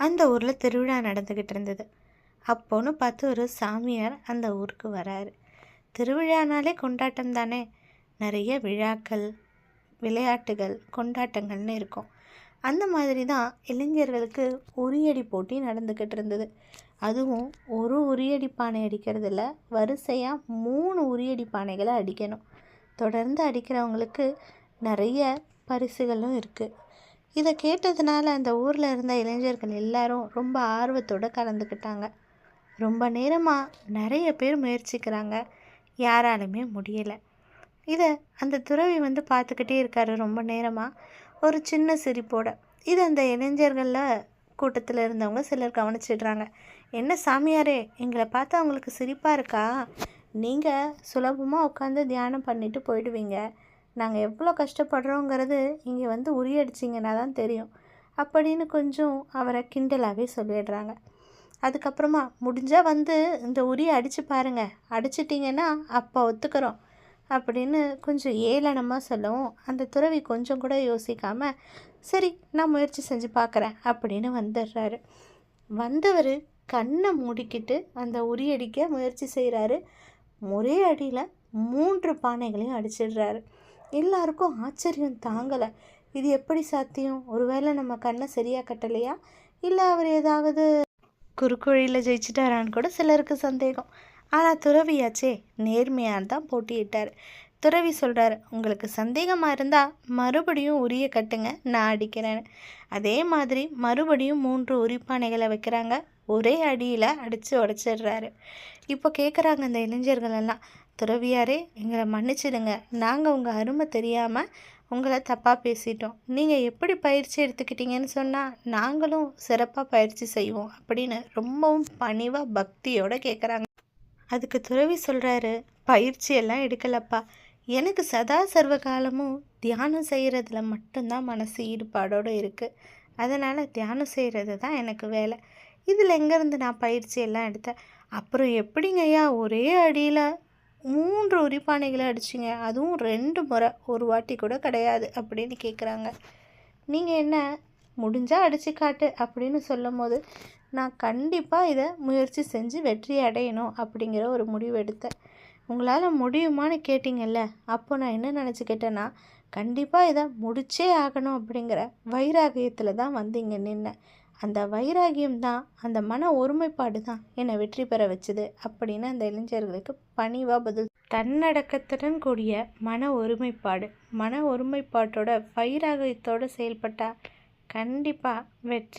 அந்த ஊரில் திருவிழா நடந்துக்கிட்டு இருந்தது. அப்போன்னு பார்த்து ஒரு சாமியார் அந்த ஊருக்கு வராரு. திருவிழானாலே கொண்டாட்டம் தானே, நிறைய விழாக்கள், விளையாட்டுகள், கொண்டாட்டங்கள்னு இருக்கும். அந்த மாதிரி தான் இளைஞர்களுக்கு உரியடி போட்டி நடந்துக்கிட்டு இருந்தது. அதுவும் ஒரு உரியடி பானை அடிக்கிறதுல வரிசையாக 3 உரியடி பானைகளை அடிக்கணும். தொடர்ந்து அடிக்கிறவங்களுக்கு நிறைய பரிசுகளும் இருக்குது. இதை கேட்டதுனால அந்த ஊரில் இருந்த இளைஞர்கள் எல்லாரும் ரொம்ப ஆர்வத்தோடு கலந்துக்கிட்டாங்க. ரொம்ப நேரமாக நிறைய பேர் முயற்சிக்கிறாங்க, யாராலுமே முடியலை. இதை அந்த துறவி பார்த்துக்கிட்டே இருக்காரு ரொம்ப நேரமாக, ஒரு சின்ன சிரிப்போட. இது அந்த இளைஞர்களில் கூட்டத்தில் இருந்தவங்க சிலர் கவனிச்சிடுறாங்க. என்ன சாமியாரே, எங்களை பார்த்தா அவங்களுக்கு சிரிப்பாக இருக்கா? நீங்கள் சுலபமாக உட்காந்து தியானம் பண்ணிட்டு போயிடுவீங்க. நாங்கள் எவ்வளோ கஷ்டப்படுறோங்கிறது இங்கே உரியடிச்சிங்கன்னா தான் தெரியும் அப்படின்னு கொஞ்சம் அவரை கிண்டலாகவே சொல்லிடுறாங்க. அதுக்கப்புறமா முடிஞ்சால் இந்த உரியை அடித்து பாருங்கள், அடிச்சிட்டிங்கன்னா அப்போ ஒத்துக்கிறோம் அப்படின்னு கொஞ்சம் ஏளனமாக சொல்லவும் அந்த துறவி கொஞ்சம் கூட யோசிக்காமல், சரி நான் முயற்சி செஞ்சு பார்க்குறேன் அப்படின்னு வந்துடுறாரு. வந்தவர் கண்ணை மூடிக்கிட்டு அந்த உரியடிக்க முயற்சி செய்கிறாரு. ஒரே அடியில் 3 பானைகளையும் அடிச்சிடுறாரு. எல்லாருக்கும் ஆச்சரியம் தாங்கலை. இது எப்படி சாத்தியம்? ஒருவேளை நம்ம கண்ணை சரியாக கட்டலையா, இல்லை அவர் ஏதாவது குறுக்குழியில் ஜெயிச்சிட்டாரான்னு கூட சிலருக்கு சந்தேகம். ஆனால் துறவியாச்சே, நேர்மையாக தான் போட்டியிட்டார். துறவி சொல்கிறார், உங்களுக்கு சந்தேகமாக இருந்தால் மறுபடியும் உரிய கட்டுங்க, நான் அடிக்கிறேன்னு. அதே மாதிரி மறுபடியும் 3 உரிப்பானைகளை வைக்கிறாங்க. ஒரே அடியில் அடித்து உடச்சிடுறாரு. இப்போ கேட்குறாங்க அந்த இளைஞர்களெல்லாம், துறவியாரே எங்களை மன்னிச்சிடுங்க, நாங்கள் உங்கள் அருமை தெரியாமல் உங்களை தப்பாக பேசிட்டோம். நீங்கள் எப்படி பயிற்சி எடுத்துக்கிட்டீங்கன்னு சொன்னால் நாங்களும் சிறப்பாக பயிற்சி செய்வோம் அப்படின்னு ரொம்பவும் பணிவாக பக்தியோடு கேட்குறாங்க. அதுக்கு துறவி சொல்கிறாரு, பயிற்சியெல்லாம் எடுக்கலப்பா, எனக்கு சதா சர்வ காலமும் தியானம் செய்கிறதுல மட்டும்தான் மனசு ஈடுபாடோடு இருக்குது. அதனால் தியானம் செய்கிறது தான் எனக்கு வேலை. இதில் எங்கேருந்து நான் பயிற்சியெல்லாம் எடுத்தேன்? அப்புறம் எப்படிங்க ஐயா ஒரே அடியில் 3 உரிப்பானைகளை அடிச்சிங்க, அதுவும் 2 முறை, ஒரு வாட்டி கூட கிடையாது அப்படின்னு கேட்குறாங்க. நீங்கள் என்ன முடிஞ்சால் அடித்து காட்டு அப்படின்னு சொல்லும் போது, நான் கண்டிப்பாக இதை முயற்சி செஞ்சு வெற்றி அடையணும் அப்படிங்கிற ஒரு முடிவு எடுத்தேன். உங்களால் முடியுமான்னு கேட்டிங்கல்ல, அப்போ நான் என்ன நினச்சிக்கிட்டேன்னா, கண்டிப்பாக இதை முடிச்சே ஆகணும் அப்படிங்கிற வைராகியத்தில் தான் இங்கே நின்னேன். அந்த வைராகியம் தான், அந்த மன ஒருமைப்பாடு தான் என்னை வெற்றி பெற வச்சுது அப்படின்னு அந்த இளைஞர்களுக்கு பணிவாக பதில். தன்னடக்கத்துடன் கூடிய மன ஒருமைப்பாட்டோட வைராகியத்தோடு செயல்பட்டால் கண்டிப்பாக வெற்றி